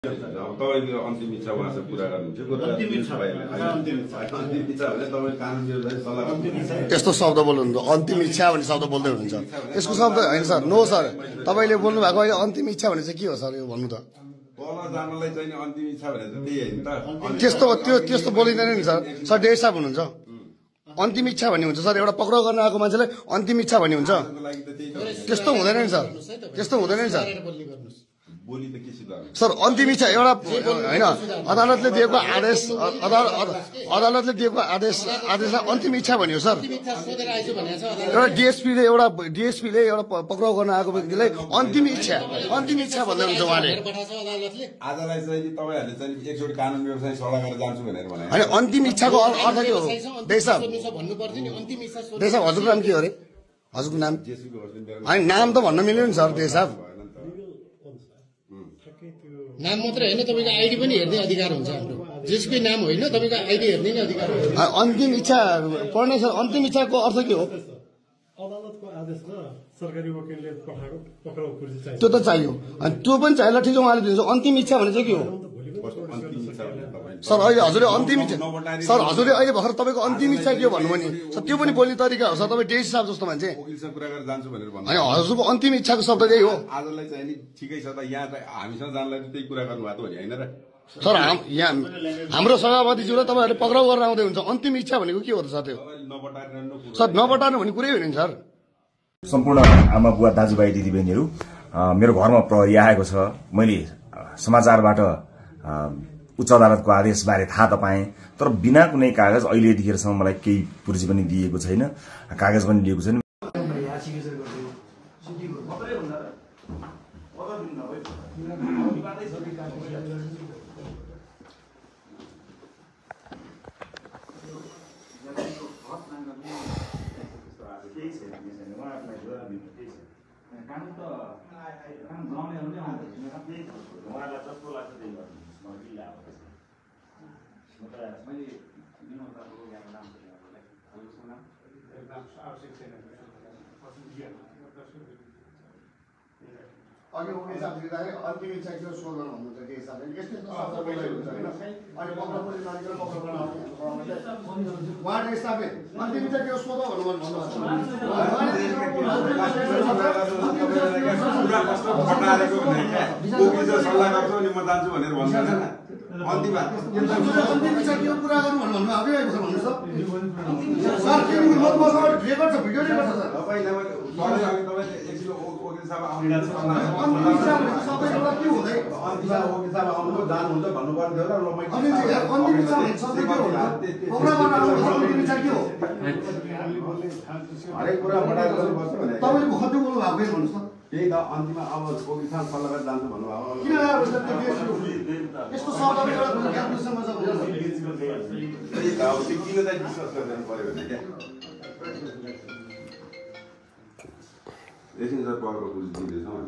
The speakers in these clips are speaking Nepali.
अब तपाईको अन्तिम इच्छा उहाँसँग कुरा गर्नुहुन्छ अन्तिम इच्छा भने तपाईँ कानुन विरुद्ध सल्लाह त्यस्तो शब्द बोल्नुहुन्छ अन्तिम इच्छा भन्ने शब्द बोल्दै हुनुहुन्छ यसको शब्द हैन सर नो सर तपाईले बोल्नु भएको अहिले अन्तिम इच्छा भने चाहिँ के हो सर यो भन्नु त तल जानलाई चाहिँ अन्तिम इच्छा भने चाहिँ त्यही हैन त त्यस्तो बोलिँदैन नि सर डेढ साहब हुनुहुन्छ अन्तिम इच्छा भन्ने हुन्छ सर एउटा पक्राउ गर्न आएको मान्छेले अन्तिम इच्छा भन्ने हुन्छ त्यस्तो हुँदैन नि सर त्यस्तो हुँदैन नि सर सर अन्तिम इच्छा एउटा हैन अदालतले दिएको आदेश अदालतले दिएको आदेशलाई अन्तिम इच्छा भन्यो सर एउटा डिएसपीले एउटा पक्राउ गर्न आएको व्यक्तिले अन्तिम इच्छा भन्दै हुन्छ उहाँले आजलाई चाहिँ तपाईहरुले चाहिँ एकचोटी कानुन व्यवसाय सल्लाह गरेर जान्छु भनेर भने हैन अन्तिम इच्छाको अर्थ के हो देशा हजुरको नाम के हो रे हजुरको नाम हैन नाम त भन्न मिल्यो नि सर देशा नाम मात्र हैन तपाईको आईडी पनि हेर्ने अधिकार हुन्छ हाम्रो जसकै नाम होइन तपाईको आईडी हेर्ने नि अधिकार हुन्छ अन्तिम इच्छा पर्ने सर अन्तिम इच्छाको अर्थ के हो अदालतको आदेश र सरकारी वकिलले पठाएको पक्राउ कुर्सी चाहियो त्यो त चाहियो अनि त्यो पनि चाहियो ल ठिक छ उहाँले दिन्छ अन्तिम इच्छा भने चाहिँ के हो सर अहिले हजुरले अन्तिम इच्छा सर हजुरले अहिले भर्खर तपाईको अन्तिम इच्छा के हो भन्नुभयो नि सर त्यो पनि बोल्ने तरिका हो सर तपाईँ डेढ साहब जस्तो मान्छे वकिलसँग कुरा गरेर जान्छु भनेर भन्नु अनि हजुरको अन्तिम इच्छाको शब्द त्यही हो आजलाई चाहिँ नि ठिकै छ त यहाँ चाहिँ हामीसँग जानलाई त्यही कुरा गर्नु भएको हो नि हैन र सर यहाँ हाम्रो सभापतिज्यूलाई तपाईँहरूले पक्राउ गरेर आउँदै हुन्छ अन्तिम इच्छा भनेको के हो त सर त्यो सर नबटार्नु भन्ने कुरै होइन नि सर सम्पूर्ण आमा बुवा दाजुभाइ दिदीबहिनीहरू मेरो घरमा प्रहरी आएको छ मैले समाचारबाट उच्च अदालतको आदेशबारे थाहा त पाएँ तर बिना कुनै कागज अहिले यतिखेरसम्म मलाई केही पुर्जी पनि दिएको छैन कागज पनि दिएको छैन अघि उनी साथी दिँदाखेरि अन्तिम इच्छा के सो गर्नु भन्नुहुन्छ के हिसाबले यस्तो शब्द बोलेको हुन्छ हैन अनि पक्राउ पनि मानिकन पक्राउ गर्न उहाँले हिसाबले अन्तिम इच्छा के सो भन्नु सल्लाह गर्छु नि म जान्छु भनेर भन्दैन अन्तिम इच्छा के कुरा गर्नु भन्नु अघि आएको छ भन्नु सर के मसँग रेकर्ड छ भिडियो रेकर्ड छ सर तपाईले एकछिन वकिल साहब आउनुहुन्छ जानुहुन्छ भन्नुपर्ने थियो र हरेक कुरा बढाएर गर्नुपर्छ भने तपाईँले भर्ती बोल्नु भएको भन्नुहोस् न त्यही त अन्तिममा अब वकिल साहब सल्लाह गरेर जान्छु भन्नुभएको किन यस्तो शब्दले एउटा ज्ञानसँग त्यही त अब त्यो किन चाहिँ डिस्कस गर्नु पर्यो भने क्या एकछिन सर पक्राउ पुलिस दिँदैछौँ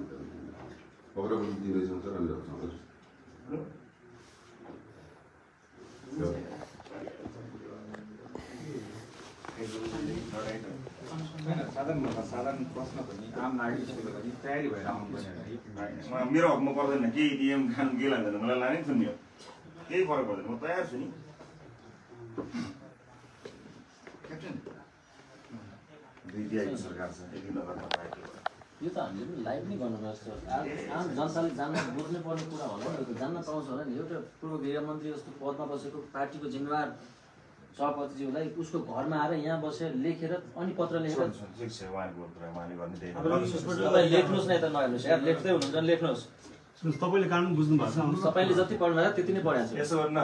पक्राउ पुलिस दिँदैछौँ सर अनि साधारण प्रश्न पनि आम नागरिकले पनि तयारी भएर आउनुपर्छ मेरो हकमा पर्दैन केही नियम कानुन के लाग्दैन मलाई लानै सुन्ने हो केही फरक पर्दैन म तयार छु नि सरकार छ यो त हामीले पनि लाइभ नै गर्नु पर्छ आम जनताले जान्न बुझ्नु पर्ने कुरा होला नि जान्न पाउँछ होला नि एउटा पूर्व गृहमन्त्री जस्तो पदमा बसेको पार्टीको जिम्मेवार सभापतिज्यूलाई उसको घरमा आएर यहाँ बसेर लेखेर अनि पत्र लेखेर लेख्नुहोस् न यता नहेर्नुहोस् यार लेख्दै हुनुहुन्छ भने लेख्नुहोस् तपाईले कानुन बुझ्नु भएको छ तपाईँले जति पढ्नु भएको त्यति नै पढाएको छ यसो गर्न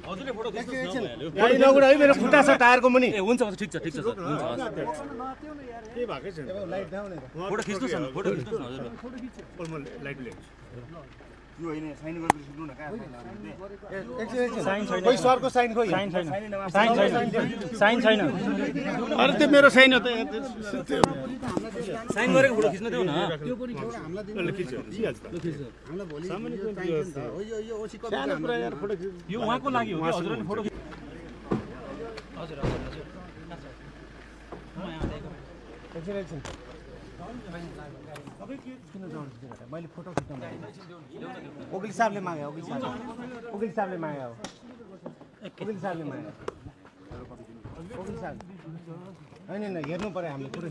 हजुरले फोटो गाडी नगुडा है मेरो खुट्टा छ टायरको मुनि ए हुन्छ ठिक छ सर हुन्छ के भकै छैन लाइट डाउन फोटो खिच्नुस् न फोटो खिच्नुस् न हजुर म लाइट ल्याउँछु यो हैन साइन गरेर सुन्नु न कहाँ साइन छैन खोइ सरको साइन खोइ साइन छैन अरे त्यो मेरो साइन हो त साइन गरेको फोटो खिच्न देऊ न त्यो पनि एउटा हामीलाई दिनु खिच्यो दिइहाल्छ त हामीलाई भोलि सामान्य टाइम छ हो यो ओसी कपी हाम्रो यार फोटो यो उहाँको लागि हो हजुरले फोटो हजुर हजुर हजुर एकछिन मैले फोटो खिच्न वकिल साहबले मागे वकिल साहबले मागे वकिल साहब होइन हेर्नु पर्यो हामीले पुरै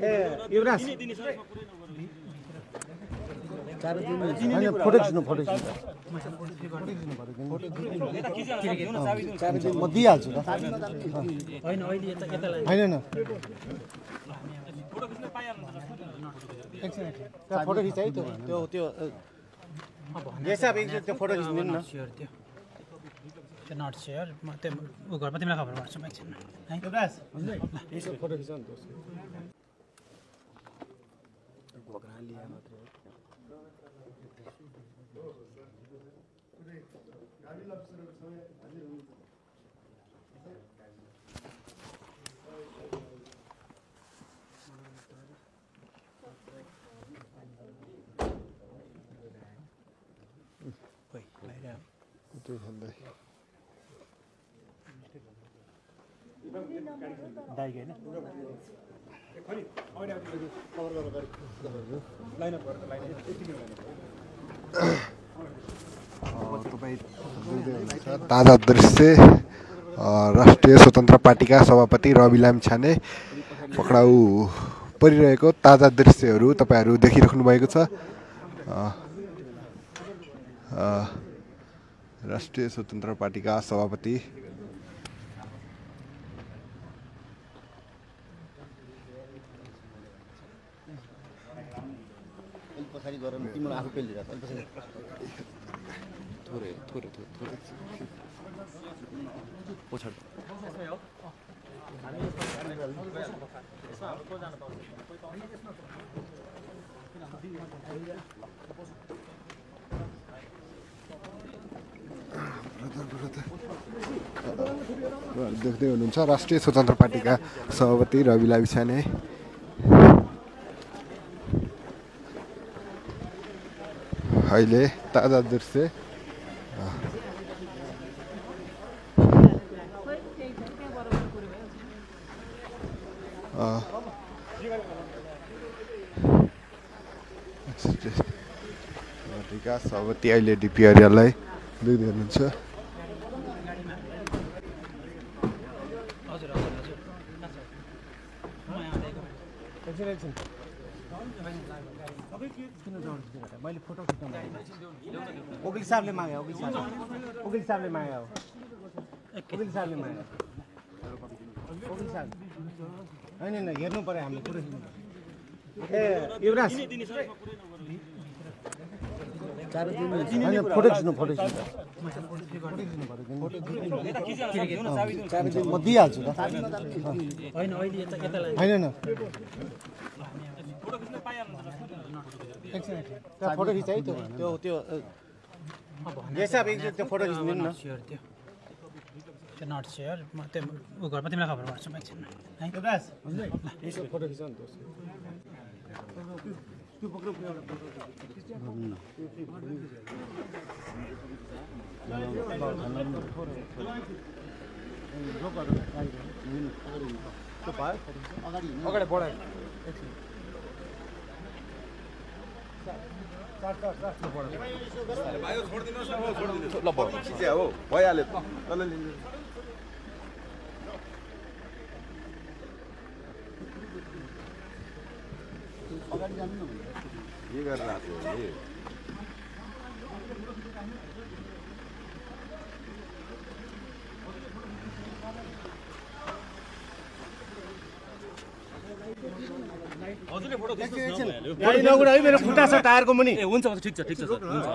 ए युवराज फोटो खिच्नु म दिइहाल्छु त होइन फोटो खिचाइ त्यो साहब एकचोटि त्यो फोटो खिच्नु न नट सेयर म त्यो घरमा तिमीलाई खबर गर्छु एकछिन है यसो फोटो खिचाउ नि ताजा दृश्य राष्ट्रिय स्वतन्त्र पार्टीका सभापति रवि लामिछाने पक्राउ परिरहेको ताजा दृश्यहरू तपाईहरु देखिराख्नु भएको छ। राष्ट्रिय स्वतन्त्र पार्टीका सभापति पछाडी गएर तिम्रो आफू पेलिरा थोरै पछाडी देख्दै हुनुहुन्छ राष्ट्रिय स्वतन्त्र पार्टीका सभापति रवि लामिछाने अहिले ताजा दृश्य पार्टीका सभापति अहिले डिपी आर्यलाई देख्दै हुनुहुन्छ। मैले फोटो खिच्न वकिल साहबले मागे होइन हेर्नु पर्यो हामीले पुरै ए युवराज फोटो खिच्नु म दिइहाल्छु त होइन फोटो खिचाइ त्यो साहब एकचोटि त्यो फोटो खिच्नु न त्यो नट सेयर म त्यो घरमा तिमीलाई खबर गर्छु एकछिन है यसो फोटो खिचाउ नि त्यो पक्रो अगाडि बढायो हो भइहाल्यो के गरेर आएको गाडी नगुडा है मेरो खुट्टा छ टायरको मुनि ए हुन्छ ठिक छ सर हुन्छ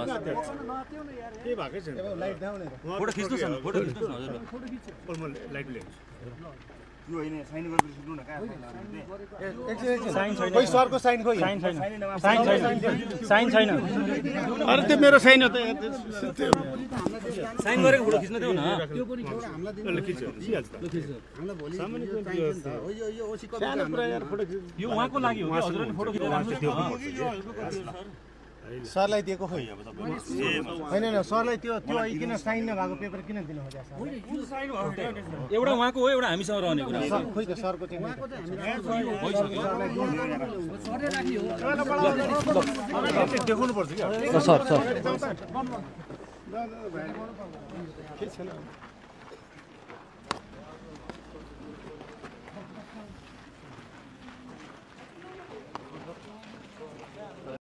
के भकै छ लाइट दाउने फोटो खिच्नु छ फोटो खिच्नु हजुर म लाइट ल्याउँछु यो हैन साइन गरेर सिक्नु न कहाँ साइन छैन कोही सरको साइन खोइ साइन छैन अरे त्यो मेरो साइन हो त साइन गरेको फोटो खिच्न देऊ न त्यो पनि एउटा हामीलाई दिनु खिच्छ दिइहाल्छ त हामीलाई भोलि सामान्य यो ओसी कपी हाम्रो यार फोटो यो उहाँको लागि हो हजुरले फोटो खिचेर राख्नु थियो सरलाई दिएको खोइ अब तपाईँ होइन सरलाई त्यो किन साइन नभएको पेपर किन दिनु खोजेको एउटा उहाँको हो एउटा हामीसँग रहने कुरा खोइ त सरको चाहिँ देखाउनु पर्छ क्या सर के छैन